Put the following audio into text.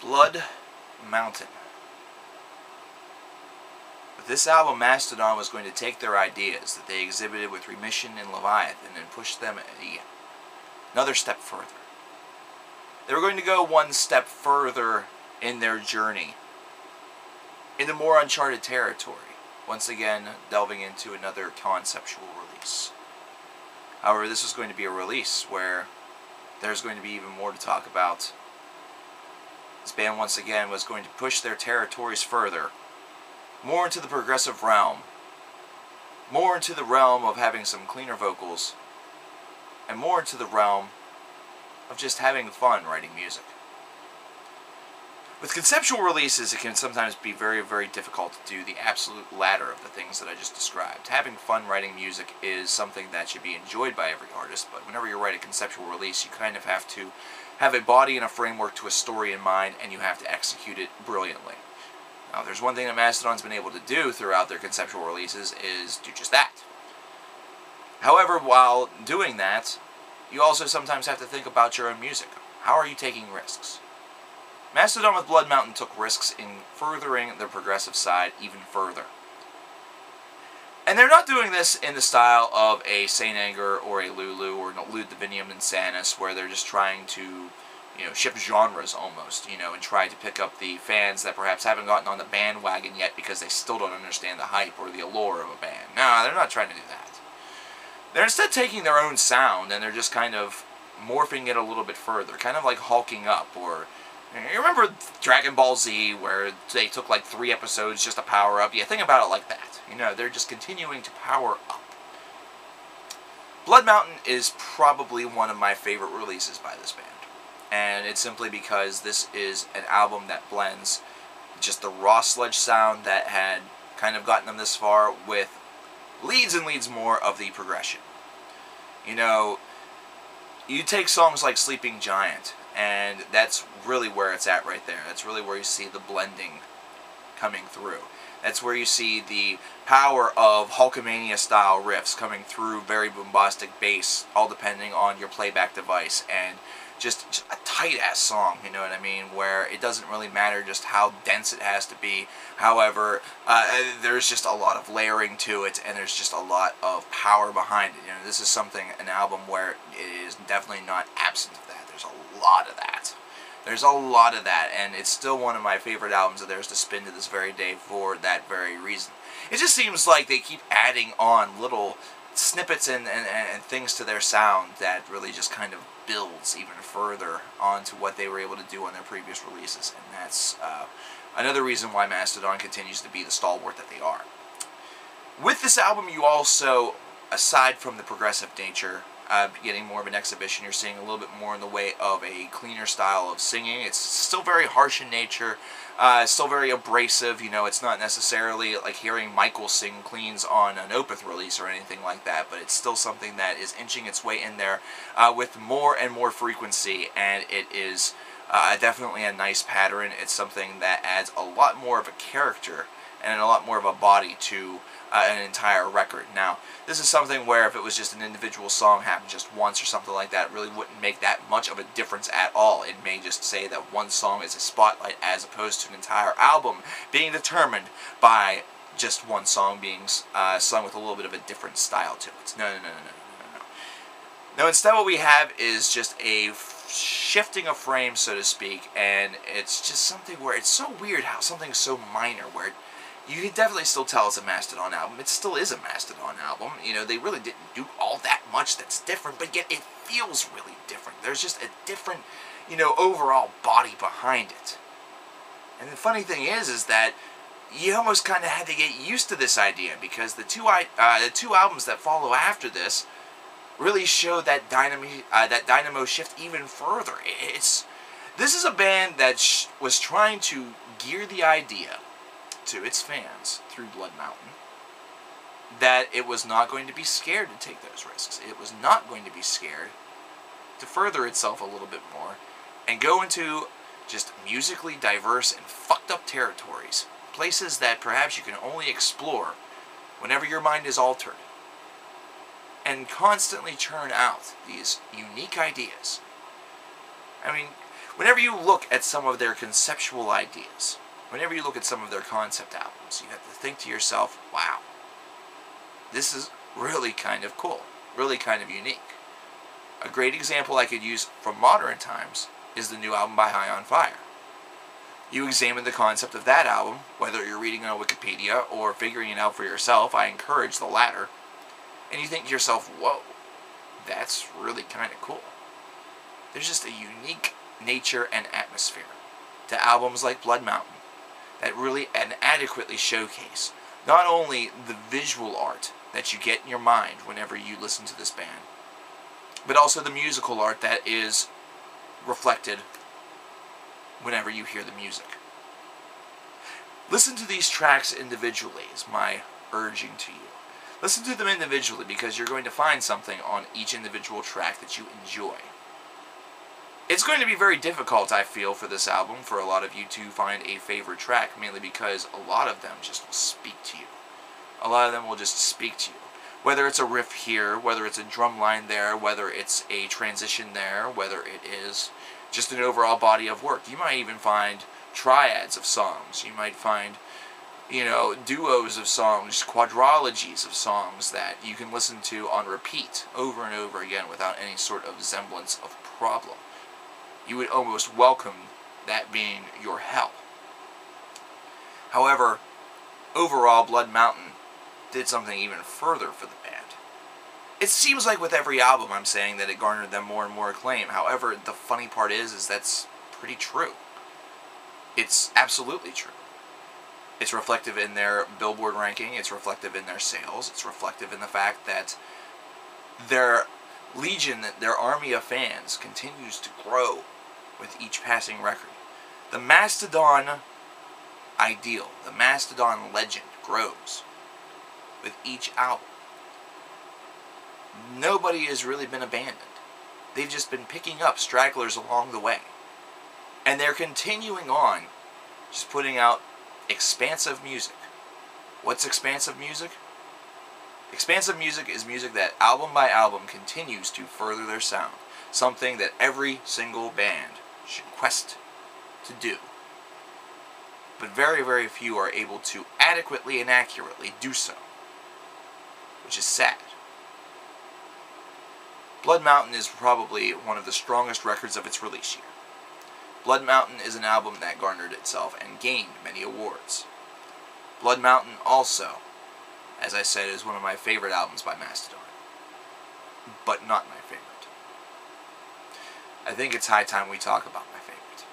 Blood Mountain. With this album, Mastodon was going to take their ideas that they exhibited with Remission and Leviathan and push them another step further. They were going to go one step further in their journey into more uncharted territory, once again delving into another conceptual release. However, this was going to be a release where there's going to be even more to talk about. This band once again was going to push their territories further, more into the progressive realm, more into the realm of having some cleaner vocals, and more into the realm of just having fun writing music. With conceptual releases, it can sometimes be very, very difficult to do the absolute latter of the things that I just described. Having fun writing music is something that should be enjoyed by every artist, but whenever you write a conceptual release, you kind of have to have a body and a framework to a story in mind, and you have to execute it brilliantly. Now, there's one thing that Mastodon's been able to do throughout their conceptual releases is do just that. However, while doing that, you also sometimes have to think about your own music. How are you taking risks? Mastodon with Blood Mountain took risks in furthering their progressive side even further. And they're not doing this in the style of a Saint Anger or a Lulu or Lud Divinium Insanus, where they're just trying to, shift genres almost, and try to pick up the fans that perhaps haven't gotten on the bandwagon yet because they still don't understand the hype or the allure of a band. No, they're not trying to do that. They're instead taking their own sound and they're just kind of morphing it a little bit further, kind of like hulking up. Or you remember Dragon Ball Z, where they took like 3 episodes just to power up? Yeah, think about it like that. They're just continuing to power up. Blood Mountain is probably one of my favorite releases by this band. And it's simply because this is an album that blends just the raw sludge sound that had kind of gotten them this far with leads and leads more of the progression. You take songs like Sleeping Giant, and that's really where it's at right there. That's really where you see the blending coming through. That's where you see the power of Hulkamania-style riffs coming through, very bombastic bass, all depending on your playback device, and just a tight-ass song, you know what I mean, where it doesn't really matter just how dense it has to be. However, there's just a lot of layering to it, and there's just a lot of power behind it. This is an album where it is definitely not absent of that. There's a lot of that. There's a lot of that, and it's still one of my favorite albums of theirs to spin to this very day for that very reason. It just seems like they keep adding on little snippets and things to their sound that really just kind of builds even further onto what they were able to do on their previous releases, and that's another reason why Mastodon continues to be the stalwart that they are. With this album, you also, aside from the progressive nature, getting more of an exhibition, you're seeing a little bit more in the way of a cleaner style of singing. It's still very harsh in nature, still very abrasive. It's not necessarily like hearing Michael sing cleans on an Opeth release or anything like that, but it's still something that is inching its way in there with more and more frequency, and it is definitely a nice pattern. It's something that adds a lot more of a character and a lot more of a body to an entire record. Now, this is something where if it was just an individual song happened just once or something like that, it really wouldn't make that much of a difference at all. It may just say that one song is a spotlight as opposed to an entire album being determined by just one song being sung with a little bit of a different style to it. No. No, instead what we have is just a shifting of frame, so to speak, and it's just something where it's so weird how something so minor, where you can definitely still tell it's a Mastodon album. It still is a Mastodon album. They really didn't do all that much that's different, but yet it feels really different. There's just a different, overall body behind it. And the funny thing is that you almost kind of had to get used to this idea, because the two albums that follow after this really show that dynamo shift even further. This is a band that was trying to gear the idea to its fans through Blood Mountain that it was not going to be scared to take those risks. It was not going to be scared to further itself a little bit more and go into just musically diverse and fucked up territories, places that perhaps you can only explore whenever your mind is altered, and constantly churn out these unique ideas. I mean, Whenever you look at some of their conceptual ideas, whenever you look at some of their concept albums, you have to think to yourself, wow, this is really kind of cool, really kind of unique. A great example I could use from modern times is the new album by High on Fire. You examine the concept of that album, whether you're reading on Wikipedia or figuring it out for yourself. I encourage the latter. And you think to yourself, whoa, that's really kind of cool. There's just a unique nature and atmosphere to albums like Blood Mountain that really and adequately showcase not only the visual art that you get in your mind whenever you listen to this band, but also the musical art that is reflected whenever you hear the music. Listen to these tracks individually is my urging to you. Listen to them individually because you're going to find something on each individual track that you enjoy. It's going to be very difficult, I feel, for this album for a lot of you to find a favorite track, mainly because a lot of them just will speak to you. A lot of them will just speak to you. Whether it's a riff here, whether it's a drum line there, whether it's a transition there, whether it is just an overall body of work. You might even find triads of songs. You might find, duos of songs, quadrologies of songs that you can listen to on repeat over and over again without any sort of semblance of problem. You would almost welcome that being your hell. However, overall, Blood Mountain did something even further for the band. It seems like with every album I'm saying that it garnered them more and more acclaim. However, the funny part is that's pretty true. It's absolutely true. It's reflective in their Billboard ranking, it's reflective in their sales, it's reflective in the fact that their legion, their army of fans continues to grow with each passing record. The Mastodon ideal, the Mastodon legend grows with each album. Nobody has really been abandoned. They've just been picking up stragglers along the way. And they're continuing on, just putting out expansive music. What's expansive music? Expansive music is music that album by album continues to further their sound. Something that every single band should quest to do. But very, very few are able to adequately and accurately do so. Which is sad. Blood Mountain is probably one of the strongest records of its release year. Blood Mountain is an album that garnered itself and gained many awards. Blood Mountain also, as I said, is one of my favorite albums by Mastodon. But not my favorite. I think it's high time we talk about my favorite.